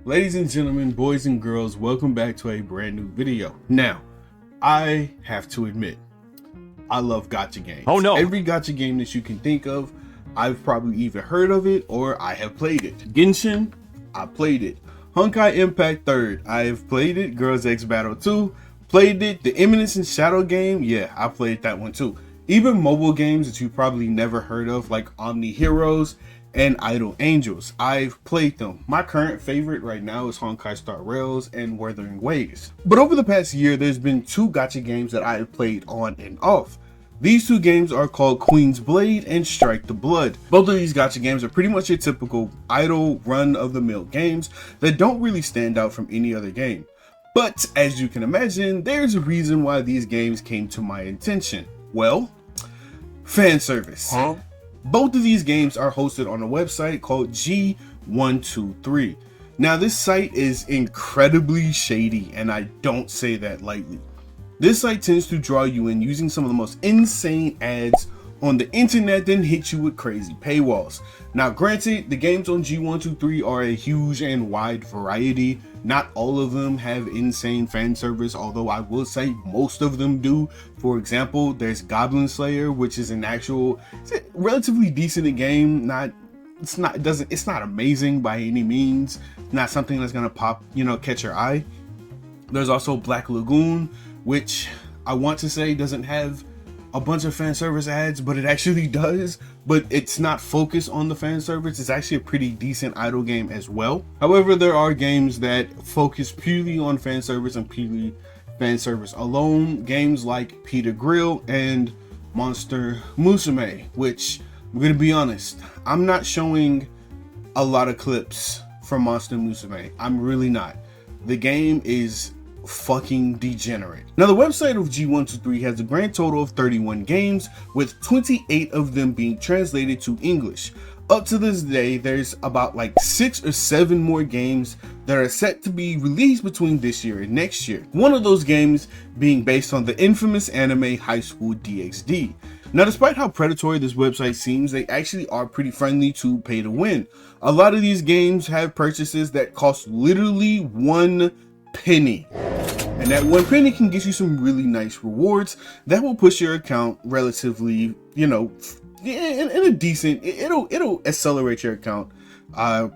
Ladies and gentlemen, boys and girls, welcome back to a brand new video. Now, I have to admit, I love gacha games. Oh no! Every gacha game that you can think of, I've probably either heard of it or I have played it. Genshin, I played it. Honkai Impact 3rd, I have played it. Girls X Battle 2, played it. The Eminence and Shadow game, yeah, I played that one too. Even mobile games that you probably never heard of, like Omni Heroes and Idle Angels, I've played them. My current favorite right now is Honkai Star Rails and Wuthering Waves. But over the past year, there's been two gacha games that I have played on and off. These two games are called Queen's Blade and Strike the Blood. Both of these gacha games are pretty much your typical idle run-of-the-mill games that don't really stand out from any other game. But as you can imagine, there's a reason why these games came to my attention. Well, fan service. Both of these games are hosted on a website called G123. Now this site is incredibly shady, and I don't say that lightly. This site tends to draw you in using some of the most insane ads on the internet, then hit you with crazy paywalls. Now granted, the games on G123 are a huge and wide variety. Not all of them have insane fan service, although I will say most of them do. For example, there's Goblin Slayer, which is an actual, it's a relatively decent game. It's not amazing by any means. Not something that's gonna pop, catch your eye. There's also Black Lagoon, which I want to say doesn't have a bunch of fan service ads, but it actually does. But it's not focused on the fan service. It's actually a pretty decent idle game as well. However, there are games that focus purely on fan service and purely fan service alone. Games like Peter Grill and Monster Musume, which I'm gonna be honest, I'm not showing a lot of clips from Monster Musume. I'm really not. The game is fucking degenerate. Now the website of G123 has a grand total of 31 games, with 28 of them being translated to English. Up to this day, there's about like 6 or 7 more games that are set to be released between this year and next year. One of those games being based on the infamous anime High School DxD. Now, despite how predatory this website seems, they actually are pretty friendly to pay to win. A lot of these games have purchases that cost literally 1 penny. And that 1 penny can get you some really nice rewards that will push your account relatively, in a decent, it'll accelerate your account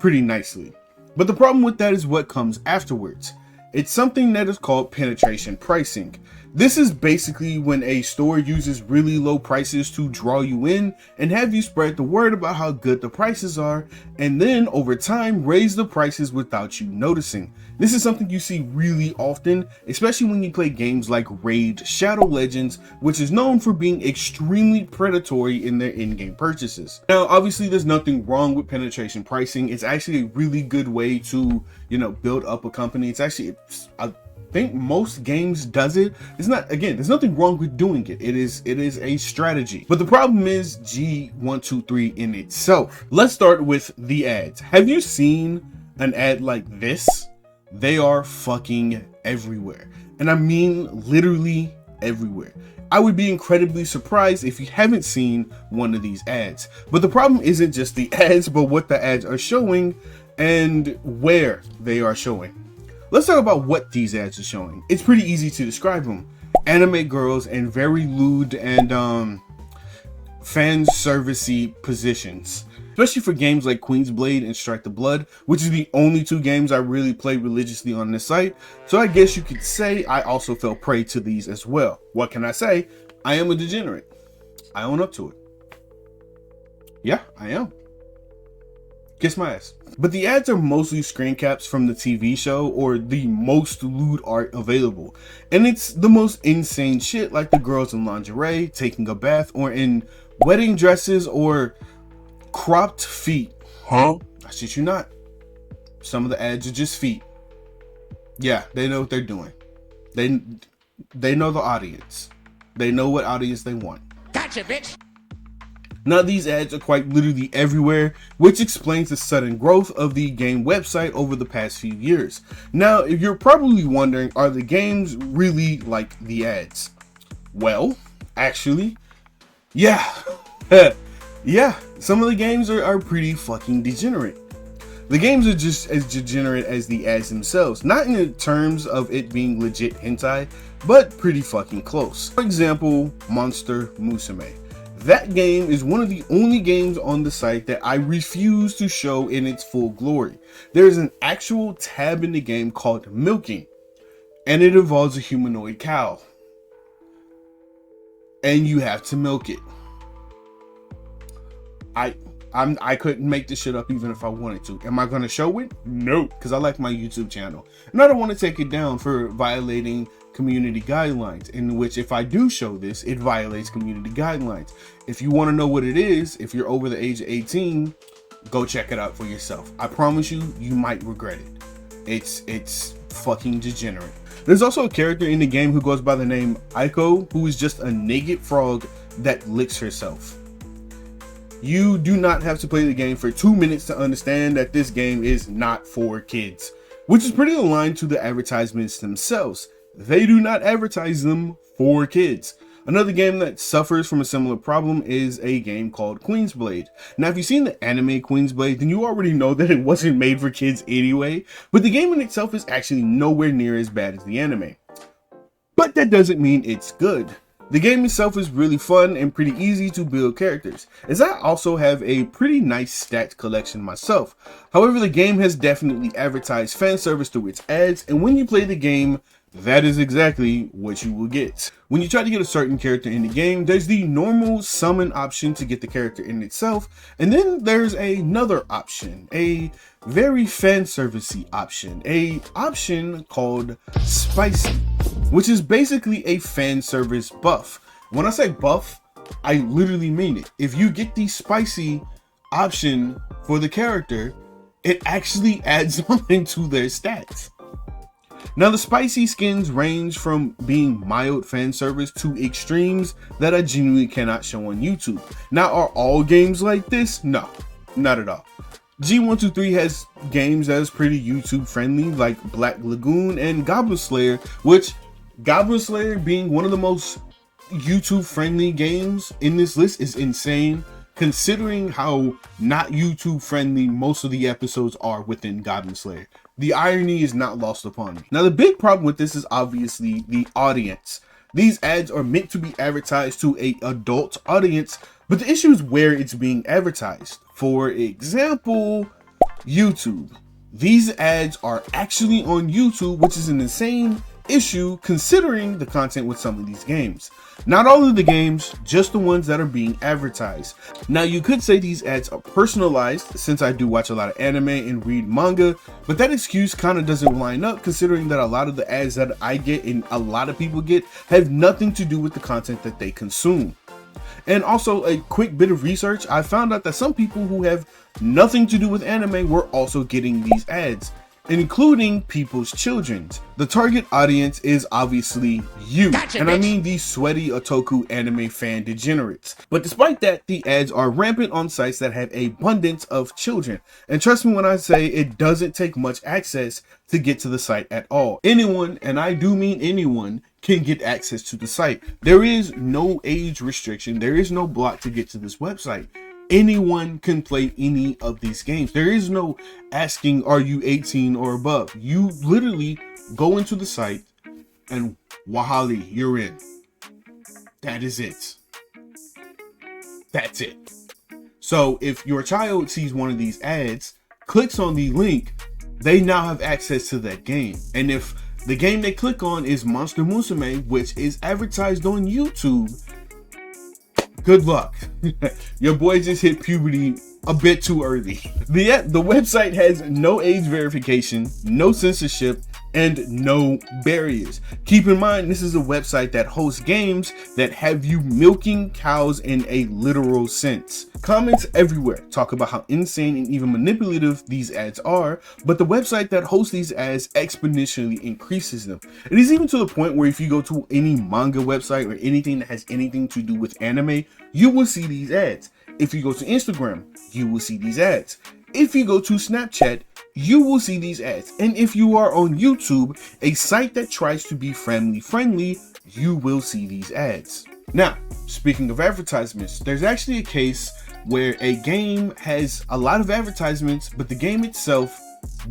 pretty nicely. But the problem with that is what comes afterwards. It's something that is called penetration pricing. This is basically when a store uses really low prices to draw you in and have you spread the word about how good the prices are, and then over time raise the prices without you noticing. This is something you see really often, especially when you play games like Raid Shadow Legends, which is known for being extremely predatory in their in-game purchases. Now, obviously there's nothing wrong with penetration pricing. It's actually a really good way to, build up a company. It's actually, I think most games does it. It's not, again, there's nothing wrong with doing it. It is a strategy. But the problem is G123 in itself. Let's start with the ads. Have you seen an ad like this? They are fucking everywhere. And I mean literally everywhere. I would be incredibly surprised if you haven't seen one of these ads. But the problem isn't just the ads, but what the ads are showing and where they are showing. Let's talk about what these ads are showing. It's pretty easy to describe them. Anime girls in very lewd and fan servicey positions. Especially for games like Queen's Blade and Strike the Blood, which is the only 2 games I really play religiously on this site. So I guess you could say I also fell prey to these as well. What can I say? I am a degenerate. I own up to it. Yeah, I am. Kiss my ass. But the ads are mostly screen caps from the TV show or the most lewd art available. And it's the most insane shit, like the girls in lingerie, taking a bath, or in wedding dresses, or cropped feet. I shit you not. Some of the ads are just feet. Yeah, they know what they're doing. They know the audience. They know what audience they want. Gotcha, bitch! Now these ads are quite literally everywhere, which explains the sudden growth of the game website over the past few years. Now, if you're probably wondering, are the games really like the ads? Well, actually, yeah. Yeah, some of the games are pretty fucking degenerate. The games are just as degenerate as the ads themselves, not in the terms of it being legit hentai, but pretty fucking close. For example, Monster Musume. That game is one of the only games on the site that I refuse to show in its full glory. There is an actual tab in the game called Milking, and it involves a humanoid cow. And you have to milk it. I couldn't make this shit up even if I wanted to. Am I gonna show it? No, because I like my YouTube channel. And I don't want to take it down for violating community guidelines, in which if I do show this, it violates community guidelines. If you want to know what it is, if you're over the age of 18, go check it out for yourself. I promise you, you might regret it. It's fucking degenerate. There's also a character in the game who goes by the name Aiko, who is just a naked frog that licks herself. You do not have to play the game for 2 minutes to understand that this game is not for kids, which is pretty aligned to the advertisements themselves. They do not advertise them for kids. Another game that suffers from a similar problem is a game called Queen's Blade. Now, if you've seen the anime Queen's Blade, then you already know that it wasn't made for kids anyway, but the game in itself is actually nowhere near as bad as the anime. But that doesn't mean it's good. The game itself is really fun and pretty easy to build characters, as I also have a pretty nice stacked collection myself. However, the game has definitely advertised fan service through its ads, and when you play the game, that is exactly what you will get. When you try to get a certain character in the game, there's the normal summon option to get the character in itself, and then there's another option, a very fan servicey option, a option called Spicy, which is basically a fan service buff. When I say buff, I literally mean it. If you get the Spicy option for the character, it actually adds something to their stats. Now, the spicy skins range from being mild fan service to extremes that I genuinely cannot show on YouTube. Now, are all games like this? No, not at all. G123 has games that is pretty YouTube friendly, like Black Lagoon and Goblin Slayer, which Goblin Slayer being one of the most YouTube friendly games in this list is insane, considering how not YouTube friendly most of the episodes are within Goblin Slayer. The irony is not lost upon me. Now, the big problem with this is obviously the audience. These ads are meant to be advertised to an adult audience, but the issue is where it's being advertised. For example, YouTube. These ads are actually on YouTube, which is an insane issue considering the content with some of these games. Not all of the games, just the ones that are being advertised. Now, you could say these ads are personalized, since I do watch a lot of anime and read manga, but that excuse kind of doesn't line up considering that a lot of the ads that I get and a lot of people get have nothing to do with the content that they consume. And also, a quick bit of research, I found out that some people who have nothing to do with anime were also getting these ads, including people's children. The target audience is obviously you, gotcha, and bitch. I mean these sweaty otaku anime fan degenerates. But despite that, the ads are rampant on sites that have an abundance of children. And trust me when I say it doesn't take much access to get to the site at all. Anyone, and I do mean anyone, can get access to the site. There is no age restriction. There is no block to get to this website. Anyone can play any of these games. There is no asking, are you 18 or above? You literally go into the site and wahali, you're in. That is it. That's it. So if your child sees one of these ads, clicks on the link, they now have access to that game. And if the game they click on is Monster Musume, which is advertised on YouTube, good luck. Your boy just hit puberty a bit too early. The website has no age verification, no censorship, and no barriers. Keep in mind, this is a website that hosts games that have you milking cows in a literal sense. Comments everywhere talk about how insane and even manipulative these ads are, but the website that hosts these ads exponentially increases them. It is even to the point where if you go to any manga website or anything that has anything to do with anime, you will see these ads. If you go to Instagram, you will see these ads. If you go to Snapchat, you will see these ads. And if you are on YouTube, a site that tries to be family friendly, you will see these ads. Now, speaking of advertisements, there's actually a case where a game has a lot of advertisements, but the game itself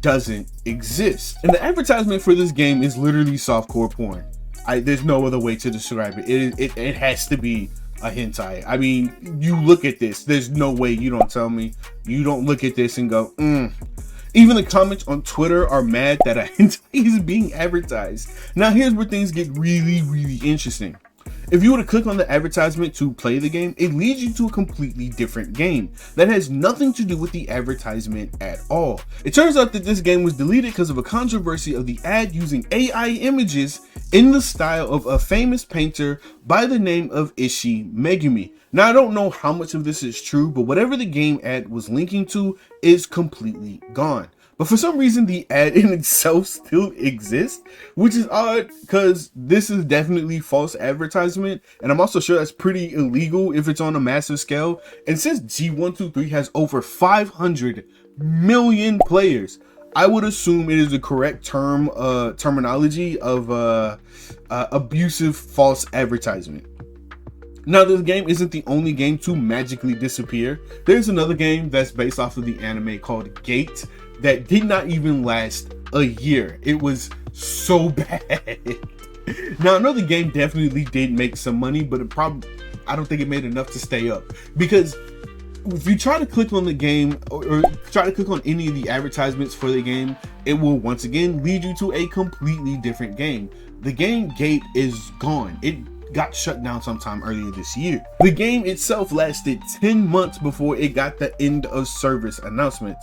doesn't exist. And the advertisement for this game is literally softcore porn. There's no other way to describe it. It has to be a hentai. I mean, you look at this, there's no way you don't tell me. You don't look at this and go, Even the comments on Twitter are mad that a hentai is being advertised. Now here's where things get really, really interesting. If you were to click on the advertisement to play the game, it leads you to a completely different game that has nothing to do with the advertisement at all. It turns out that this game was deleted because of a controversy of the ad using AI images in the style of a famous painter by the name of Ishi Megumi. Now I don't know how much of this is true, but whatever the game ad was linking to is completely gone. But for some reason, the ad in itself still exists, which is odd because this is definitely false advertisement. And I'm also sure that's pretty illegal if it's on a massive scale. And since G123 has over 500 million players, I would assume it is the correct terminology of abusive false advertisement. Now, this game isn't the only game to magically disappear. There's another game that's based off of the anime called Gate that did not even last a year. It was so bad. Now, I know the game definitely did make some money, but I don't think it made enough to stay up. Because if you try to click on the game or try to click on any of the advertisements for the game, it will once again lead you to a completely different game. The game Gate is gone. It got shut down sometime earlier this year. The game itself lasted 10 months before it got the end of service announcement.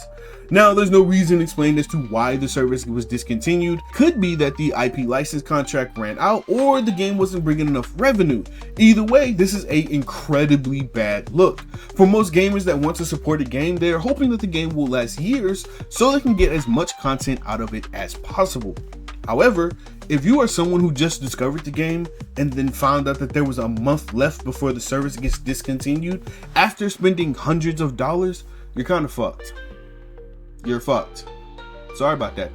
Now, there's no reason explained as to why the service was discontinued. Could be that the IP license contract ran out or the game wasn't bringing enough revenue. Either way, this is an incredibly bad look. For most gamers that want to support a game, they're hoping that the game will last years so they can get as much content out of it as possible. However, if you are someone who just discovered the game and then found out that there was a month left before the service gets discontinued after spending hundreds of dollars, you're kind of fucked. You're fucked. Sorry about that.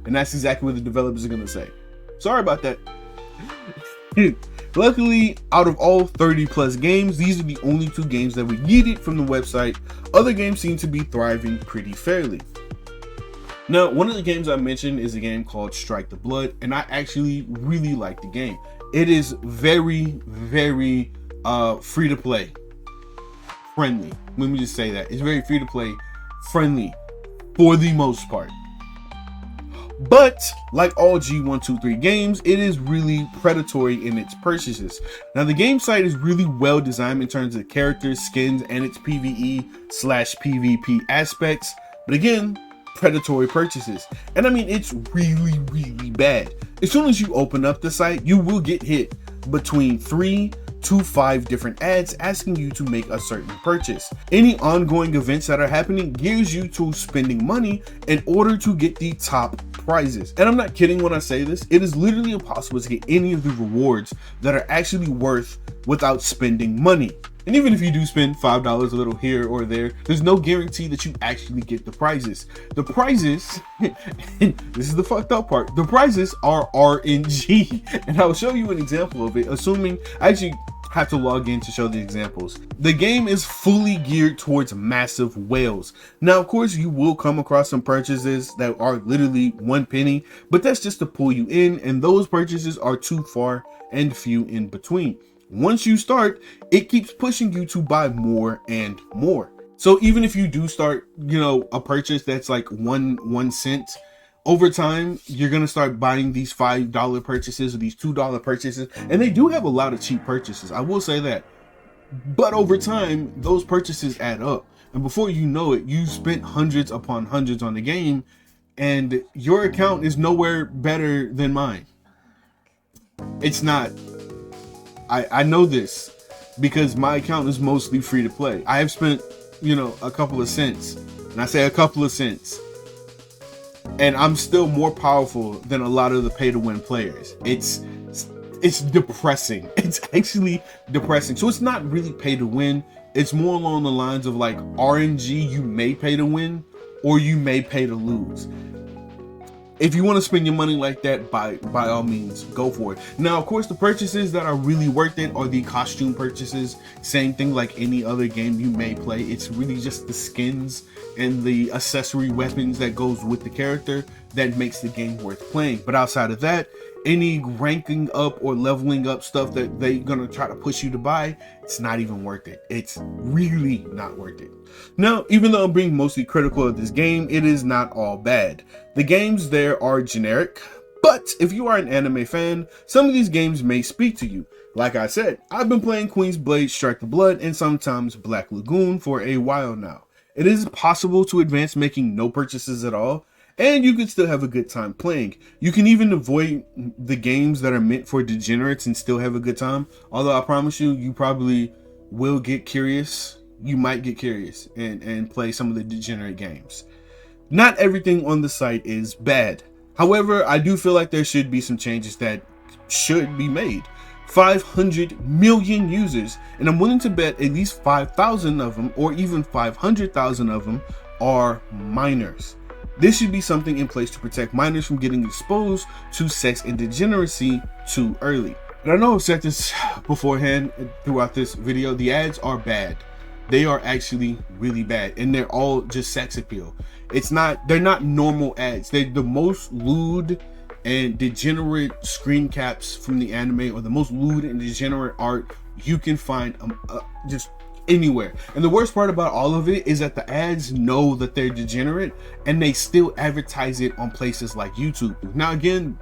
And that's exactly what the developers are going to say. Sorry about that. Luckily, out of all 30 plus games, these are the only 2 games that we needed from the website. Other games seem to be thriving pretty fairly. Now, one of the games I mentioned is a game called Strike the Blood, and I actually really like the game. It is very, very free to play friendly. Let me just say that. It's very free to play friendly for the most part. But like all G123 games, it is really predatory in its purchases. Now, the game site is really well designed in terms of characters, skins, and its PvE/PvP aspects. But again, predatory purchases. And I mean, it's really, really bad. As soon as you open up the site, you will get hit between 3 to 5 different ads asking you to make a certain purchase. Any ongoing events that are happening gears you to spending money in order to get the top prizes. And I'm not kidding when I say this. It is literally impossible to get any of the rewards that are actually worth without spending money. And even if you do spend $5 a little here or there, there's no guarantee that you actually get the prizes. The prizes, and this is the fucked up part, the prizes are RNG. And I'll show you an example of it, assuming I actually have to log in to show the examples. The game is fully geared towards massive whales. Now, of course, you will come across some purchases that are literally 1 penny, but that's just to pull you in, and those purchases are too far and few in between. Once you start, it keeps pushing you to buy more and more. So even if you do start, a purchase that's like one cent, over time, you're going to start buying these $5 purchases or these $2 purchases. And they do have a lot of cheap purchases. I will say that. But over time, those purchases add up. And before you know it, you spent hundreds upon hundreds on the game. And your account is nowhere better than mine. It's not. I know this because my account is mostly free to play. I have spent, a couple of cents, and I say a couple of cents, and I'm still more powerful than a lot of the pay to win players. It's depressing. It's actually depressing. So it's not really pay to win. It's more along the lines of like RNG. You may pay to win or you may pay to lose. if you want to spend your money like that, by all means, go for it. Now, of course, the purchases that are really worth it are the costume purchases. Same thing like any other game you may play. It's really just the skins and the accessory weapons that goes with the character that makes the game worth playing. But outside of that, any ranking up or leveling up stuff that they're gonna try to push you to buy, it's not even worth it. It's really not worth it. Now, even though I'm being mostly critical of this game, it is not all bad. The games there are generic, but if you are an anime fan, some of these games may speak to you. Like I said, I've been playing Queen's Blade, Strike the Blood, and sometimes Black Lagoon for a while now. It is possible to advance making no purchases at all, and you can still have a good time playing. You can even avoid the games that are meant for degenerates and still have a good time. Although I promise you, you probably will get curious. You might get curious and play some of the degenerate games. Not everything on the site is bad. However, I do feel like there should be some changes that should be made. 500 million users, and I'm willing to bet at least 5,000 of them, or even 500,000 of them, are minors. This should be something in place to protect minors from getting exposed to sex and degeneracy too early. And I know I've said this beforehand throughout this video, the ads are bad. They are actually really bad, and they're all just sex appeal. They're not normal ads. They're the most lewd and degenerate screen caps from the anime, or the most lewd and degenerate art you can find just anywhere. And the worst part about all of it is that the ads know that they're degenerate, and they still advertise it on places like YouTube. Now again,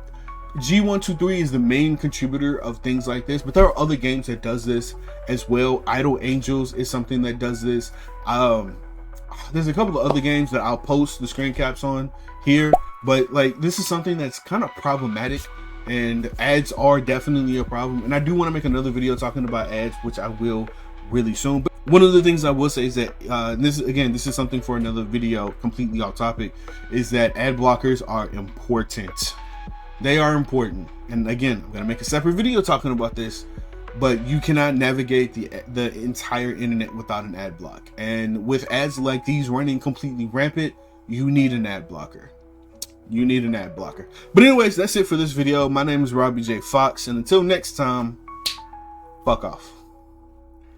G123 is the main contributor of things like this, but there are other games that does this as well. Idle Angels is something that does this. There's a couple of other games that I'll post the screen caps on here, but like, this is something that's kind of problematic, and ads are definitely a problem. And I do want to make another video talking about ads, which I will really soon. But one of the things I will say is that this is something for another video, completely off topic, is that ad blockers are important. They are important. And again, I'm gonna make a separate video talking about this, but you cannot navigate the entire internet without an ad block. And with ads like these running completely rampant, you need an ad blocker. You need an ad blocker. But anyways, that's it for this video. My name is Robbie J. Fox, and until next time, fuck off.